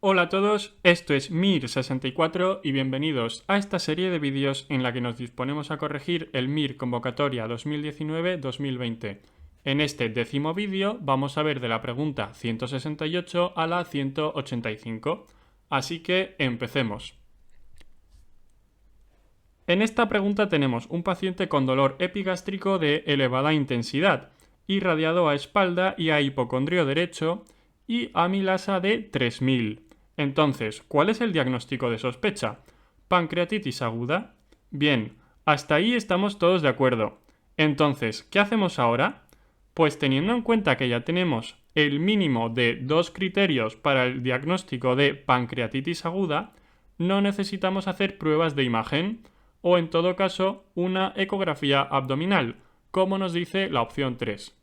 Hola a todos, esto es MIR64 y bienvenidos a esta serie de vídeos en la que nos disponemos a corregir el MIR Convocatoria 2019-2020. En este décimo vídeo vamos a ver de la pregunta 168 a la 185, así que empecemos. En esta pregunta tenemos un paciente con dolor epigástrico de elevada intensidad, irradiado a espalda y a hipocondrio derecho y amilasa de 3000. Entonces, ¿cuál es el diagnóstico de sospecha? ¿Pancreatitis aguda? Bien, hasta ahí estamos todos de acuerdo. Entonces, ¿qué hacemos ahora? Pues teniendo en cuenta que ya tenemos el mínimo de 2 criterios para el diagnóstico de pancreatitis aguda, no necesitamos hacer pruebas de imagen, o en todo caso una ecografía abdominal, como nos dice la opción 3.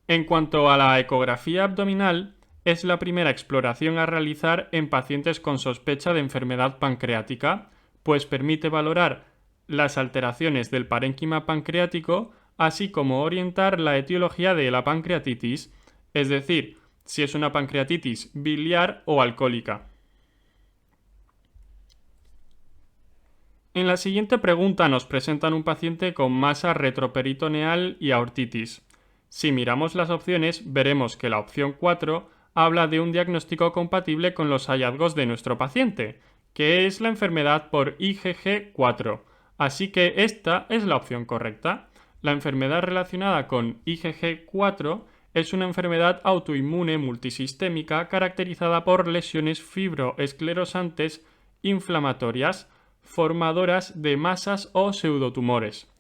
En cuanto a la ecografía abdominal, es la primera exploración a realizar en pacientes con sospecha de enfermedad pancreática, pues permite valorar las alteraciones del parénquima pancreático, así como orientar la etiología de la pancreatitis, es decir, si es una pancreatitis biliar o alcohólica. En la siguiente pregunta nos presentan un paciente con masa retroperitoneal y aortitis. Si miramos las opciones, veremos que la opción 4 habla de un diagnóstico compatible con los hallazgos de nuestro paciente, que es la enfermedad por IgG4. Así que esta es la opción correcta. La enfermedad relacionada con IgG4 es una enfermedad autoinmune multisistémica caracterizada por lesiones fibroesclerosantes inflamatorias, formadoras de masas o pseudotumores.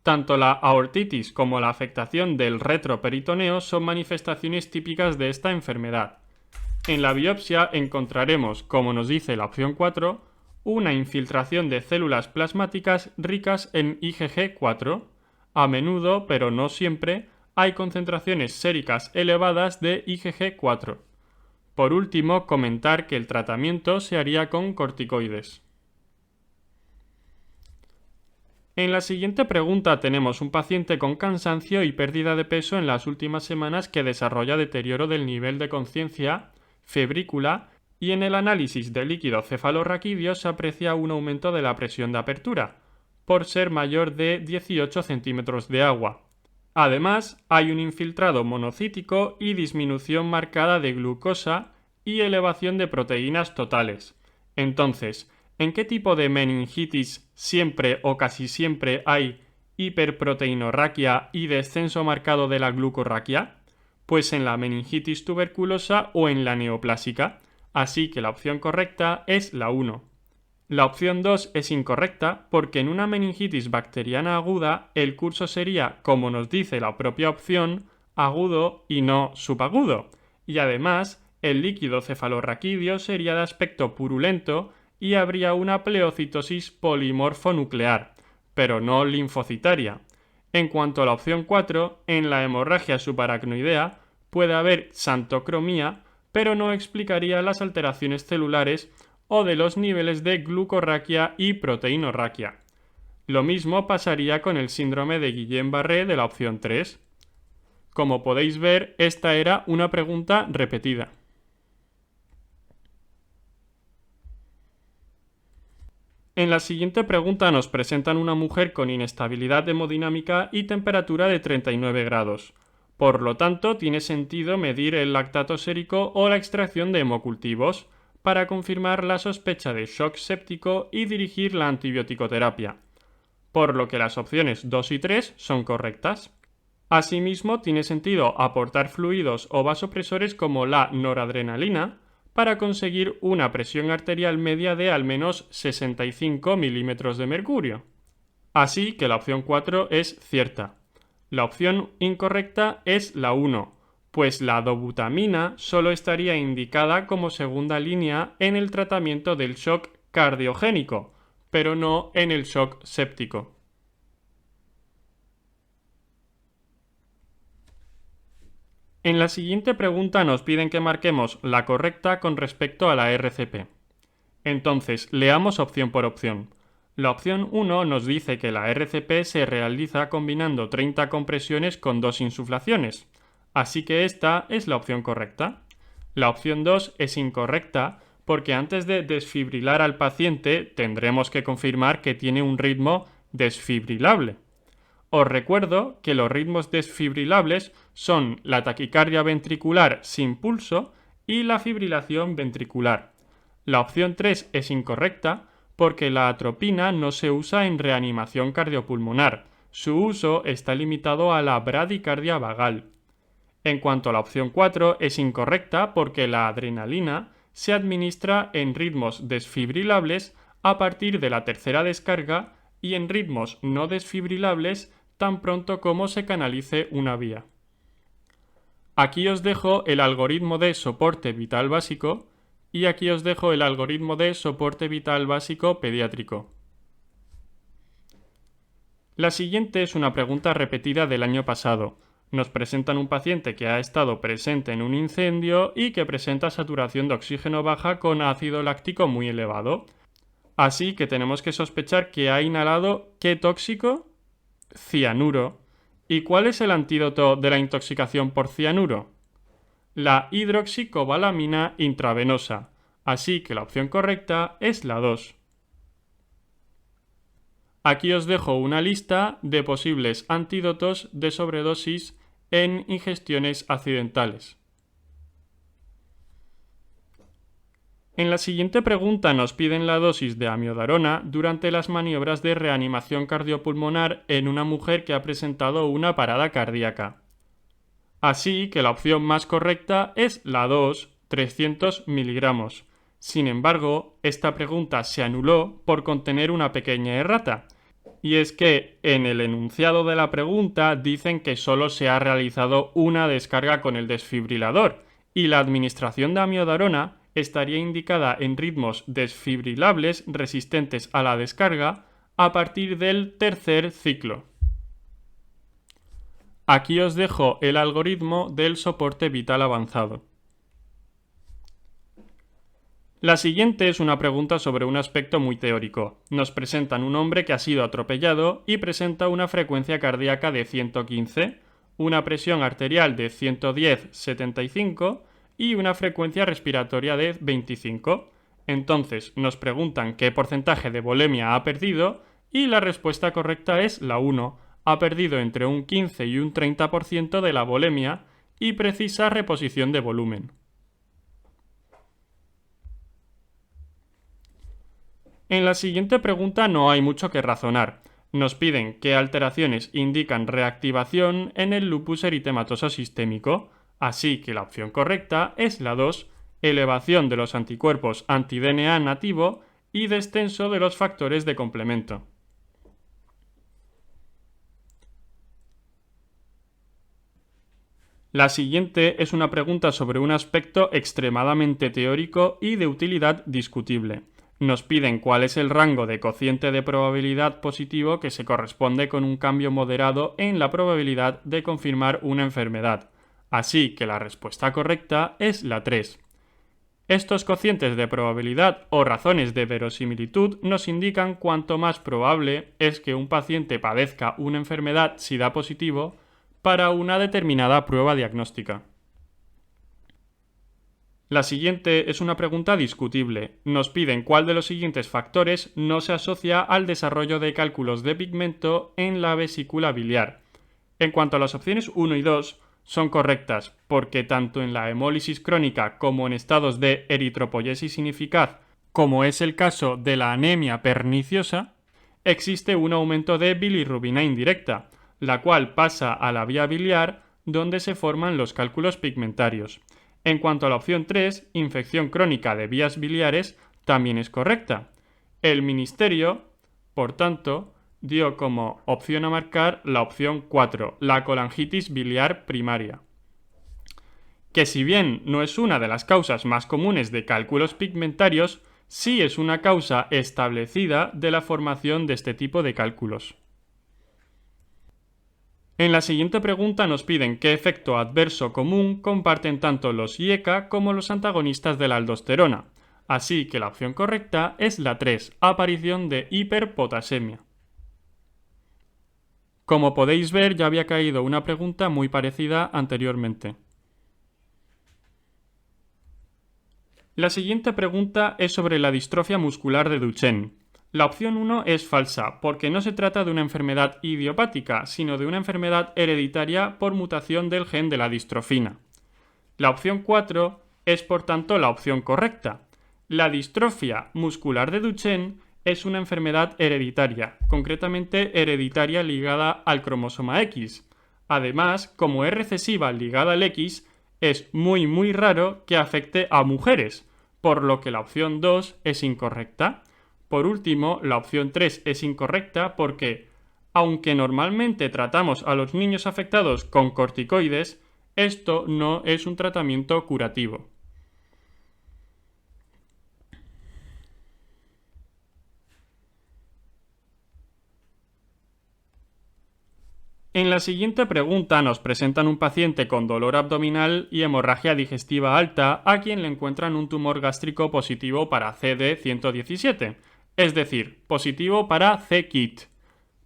Tanto la aortitis como la afectación del retroperitoneo son manifestaciones típicas de esta enfermedad. En la biopsia encontraremos, como nos dice la opción 4, una infiltración de células plasmáticas ricas en IgG4. A menudo, pero no siempre, hay concentraciones séricas elevadas de IgG4. Por último, comentar que el tratamiento se haría con corticoides. En la siguiente pregunta tenemos un paciente con cansancio y pérdida de peso en las últimas semanas que desarrolla deterioro del nivel de conciencia, febrícula, y en el análisis de líquido cefalorraquídeo se aprecia un aumento de la presión de apertura, por ser mayor de 18 centímetros de agua. Además, hay un infiltrado monocítico y disminución marcada de glucosa y elevación de proteínas totales. Entonces, ¿en qué tipo de meningitis siempre o casi siempre hay hiperproteinorraquia y descenso marcado de la glucorraquia? Pues en la meningitis tuberculosa o en la neoplásica, así que la opción correcta es la 1. La opción 2 es incorrecta porque en una meningitis bacteriana aguda el curso sería, como nos dice la propia opción, agudo y no subagudo, y además el líquido cefalorraquídeo sería de aspecto purulento y habría una pleocitosis polimorfonuclear, pero no linfocitaria. En cuanto a la opción 4, en la hemorragia subaracnoidea puede haber xantocromía, pero no explicaría las alteraciones celulares o de los niveles de glucorraquia y proteinorraquia. Lo mismo pasaría con el síndrome de Guillain-Barré de la opción 3. Como podéis ver, esta era una pregunta repetida. En la siguiente pregunta nos presentan una mujer con inestabilidad hemodinámica y temperatura de 39 grados. Por lo tanto, tiene sentido medir el lactato sérico o la extracción de hemocultivos para confirmar la sospecha de shock séptico y dirigir la antibiótico-terapia, por lo que las opciones 2 y 3 son correctas. Asimismo, tiene sentido aportar fluidos o vasopresores como la noradrenalina para conseguir una presión arterial media de al menos 65 milímetros de mercurio. Así que la opción 4 es cierta. La opción incorrecta es la 1, pues la dobutamina solo estaría indicada como segunda línea en el tratamiento del shock cardiogénico, pero no en el shock séptico. En la siguiente pregunta nos piden que marquemos la correcta con respecto a la RCP. Entonces, leamos opción por opción. La opción 1 nos dice que la RCP se realiza combinando 30 compresiones con 2 insuflaciones, así que esta es la opción correcta. La opción 2 es incorrecta porque antes de desfibrilar al paciente tendremos que confirmar que tiene un ritmo desfibrilable. Os recuerdo que los ritmos desfibrilables son la taquicardia ventricular sin pulso y la fibrilación ventricular. La opción 3 es incorrecta porque la atropina no se usa en reanimación cardiopulmonar. Su uso está limitado a la bradicardia vagal. En cuanto a la opción 4 es incorrecta porque la adrenalina se administra en ritmos desfibrilables a partir de la tercera descarga y en ritmos no desfibrilables tan pronto como se canalice una vía. Aquí os dejo el algoritmo de soporte vital básico y aquí os dejo el algoritmo de soporte vital básico pediátrico. La siguiente es una pregunta repetida del año pasado. Nos presentan un paciente que ha estado presente en un incendio y que presenta saturación de oxígeno baja con ácido láctico muy elevado. Así que tenemos que sospechar que ha inhalado ¿qué tóxico? Cianuro. ¿Y cuál es el antídoto de la intoxicación por cianuro? La hidroxicobalamina intravenosa. Así que la opción correcta es la 2. Aquí os dejo una lista de posibles antídotos de sobredosis en ingestiones accidentales. En la siguiente pregunta nos piden la dosis de amiodarona durante las maniobras de reanimación cardiopulmonar en una mujer que ha presentado una parada cardíaca. Así que la opción más correcta es la 2, 300 miligramos. Sin embargo, esta pregunta se anuló por contener una pequeña errata. Y es que en el enunciado de la pregunta dicen que solo se ha realizado una descarga con el desfibrilador y la administración de amiodarona estaría indicada en ritmos desfibrilables resistentes a la descarga a partir del tercer ciclo. Aquí os dejo el algoritmo del soporte vital avanzado. La siguiente es una pregunta sobre un aspecto muy teórico. Nos presentan un hombre que ha sido atropellado y presenta una frecuencia cardíaca de 115, una presión arterial de 110/75 y una frecuencia respiratoria de 25. Entonces nos preguntan qué porcentaje de volemia ha perdido y la respuesta correcta es la 1. Ha perdido entre un 15 y un 30% de la volemia y precisa reposición de volumen. En la siguiente pregunta no hay mucho que razonar. Nos piden qué alteraciones indican reactivación en el lupus eritematoso sistémico, así que la opción correcta es la 2, elevación de los anticuerpos anti-DNA nativo y descenso de los factores de complemento. La siguiente es una pregunta sobre un aspecto extremadamente teórico y de utilidad discutible. Nos piden cuál es el rango de cociente de probabilidad positivo que se corresponde con un cambio moderado en la probabilidad de confirmar una enfermedad. Así que la respuesta correcta es la 3. Estos cocientes de probabilidad o razones de verosimilitud nos indican cuánto más probable es que un paciente padezca una enfermedad si da positivo para una determinada prueba diagnóstica. La siguiente es una pregunta discutible. Nos piden cuál de los siguientes factores no se asocia al desarrollo de cálculos de pigmento en la vesícula biliar. En cuanto a las opciones 1 y 2, son correctas porque tanto en la hemólisis crónica como en estados de eritropoyesis ineficaz, como es el caso de la anemia perniciosa, existe un aumento de bilirrubina indirecta, la cual pasa a la vía biliar donde se forman los cálculos pigmentarios. En cuanto a la opción 3, infección crónica de vías biliares, también es correcta. El Ministerio, por tanto, dio como opción a marcar la opción 4, la colangitis biliar primaria, que si bien no es una de las causas más comunes de cálculos pigmentarios, sí es una causa establecida de la formación de este tipo de cálculos. En la siguiente pregunta nos piden qué efecto adverso común comparten tanto los IECA como los antagonistas de la aldosterona, así que la opción correcta es la 3, aparición de hiperpotasemia. Como podéis ver, ya había caído una pregunta muy parecida anteriormente. La siguiente pregunta es sobre la distrofia muscular de Duchenne. La opción 1 es falsa, porque no se trata de una enfermedad idiopática, sino de una enfermedad hereditaria por mutación del gen de la distrofina. La opción 4 es por tanto la opción correcta. La distrofia muscular de Duchenne es una enfermedad hereditaria, concretamente hereditaria ligada al cromosoma X. Además, como es recesiva ligada al X, es muy raro que afecte a mujeres, por lo que la opción 2 es incorrecta. Por último, la opción 3 es incorrecta porque, aunque normalmente tratamos a los niños afectados con corticoides, esto no es un tratamiento curativo. En la siguiente pregunta nos presentan un paciente con dolor abdominal y hemorragia digestiva alta a quien le encuentran un tumor gástrico positivo para CD117, es decir, positivo para c-KIT.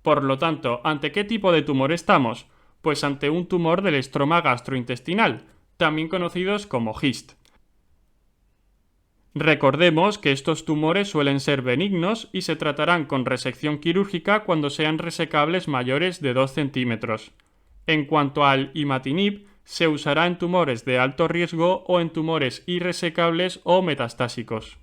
Por lo tanto, ¿ante qué tipo de tumor estamos? Pues ante un tumor del estroma gastrointestinal, también conocidos como GIST. Recordemos que estos tumores suelen ser benignos y se tratarán con resección quirúrgica cuando sean resecables mayores de 2 centímetros. En cuanto al imatinib, se usará en tumores de alto riesgo o en tumores irresecables o metastásicos.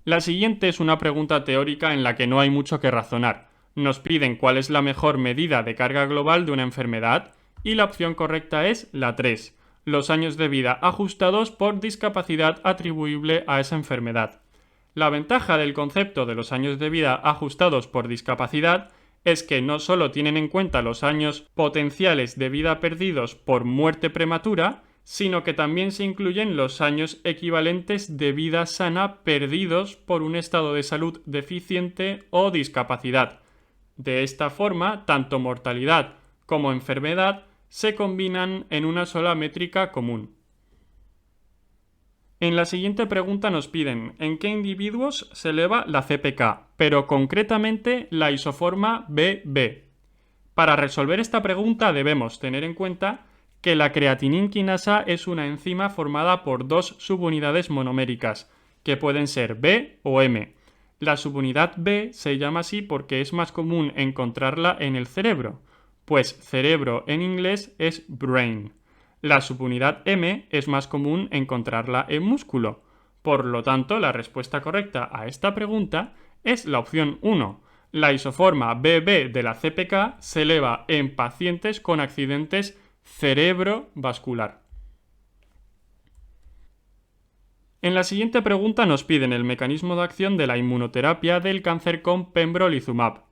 La siguiente es una pregunta teórica en la que no hay mucho que razonar. Nos piden cuál es la mejor medida de carga global de una enfermedad y la opción correcta es la 3. Los años de vida ajustados por discapacidad atribuible a esa enfermedad. La ventaja del concepto de los años de vida ajustados por discapacidad es que no solo tienen en cuenta los años potenciales de vida perdidos por muerte prematura, sino que también se incluyen los años equivalentes de vida sana perdidos por un estado de salud deficiente o discapacidad. De esta forma, tanto mortalidad como enfermedad se combinan en una sola métrica común. En la siguiente pregunta nos piden en qué individuos se eleva la CPK, pero concretamente la isoforma BB. Para resolver esta pregunta debemos tener en cuenta que la creatininquinasa es una enzima formada por dos subunidades monoméricas, que pueden ser B o M. La subunidad B se llama así porque es más común encontrarla en el cerebro, pues cerebro en inglés es brain. La subunidad M es más común encontrarla en músculo. Por lo tanto, la respuesta correcta a esta pregunta es la opción 1. La isoforma BB de la CPK se eleva en pacientes con accidentes cerebrovascular. En la siguiente pregunta nos piden el mecanismo de acción de la inmunoterapia del cáncer con pembrolizumab.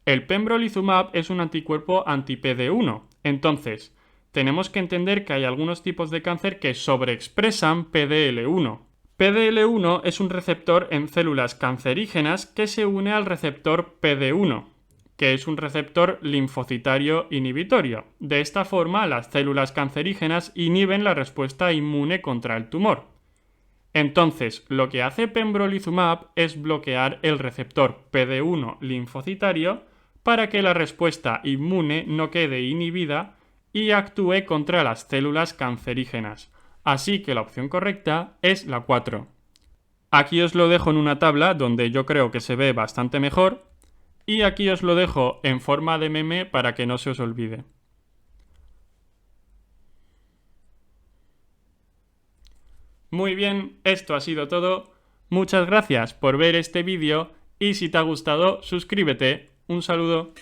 El pembrolizumab es un anticuerpo anti-PD1, entonces tenemos que entender que hay algunos tipos de cáncer que sobreexpresan PDL1. PDL1 es un receptor en células cancerígenas que se une al receptor PD1, que es un receptor linfocitario inhibitorio. De esta forma, las células cancerígenas inhiben la respuesta inmune contra el tumor. Entonces, lo que hace pembrolizumab es bloquear el receptor PD1 linfocitario para que la respuesta inmune no quede inhibida y actúe contra las células cancerígenas. Así que la opción correcta es la 4. Aquí os lo dejo en una tabla donde yo creo que se ve bastante mejor y aquí os lo dejo en forma de meme para que no se os olvide. Muy bien, esto ha sido todo. Muchas gracias por ver este vídeo y si te ha gustado, suscríbete. Un saludo.